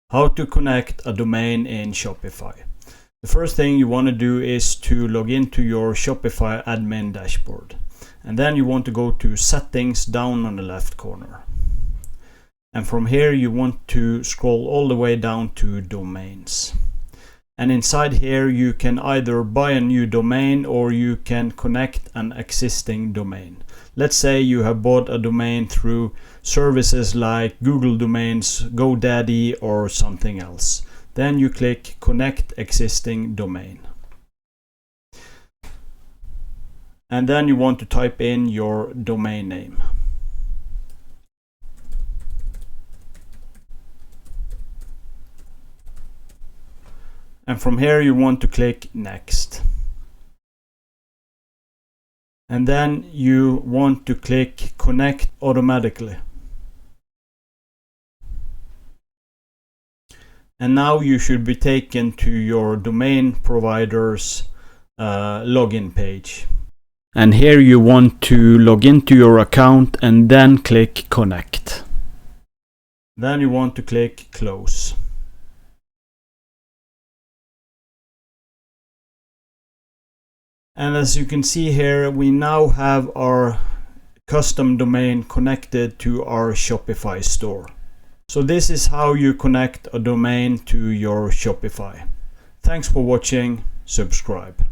How to connect a domain in Shopify. The first thing you want to do is to log into your Shopify admin dashboard. And then you want to go to settings down on the left corner. And from here you want to scroll all the way down to domains. And inside here you can either buy a new domain or you can connect an existing domain. Let's say you have bought a domain through services like Google Domains, GoDaddy or something else. Then you click Connect Existing Domain. And then you want to type in your domain name. And from here you want to click Next. And then you want to click Connect Automatically. And now you should be taken to your domain provider's login page. And here you want to log into your account and then click Connect. Then you want to click Close. And as you can see here, we now have our custom domain connected to our Shopify store. So this is how you connect a domain to your Shopify. Thanks for watching. Subscribe.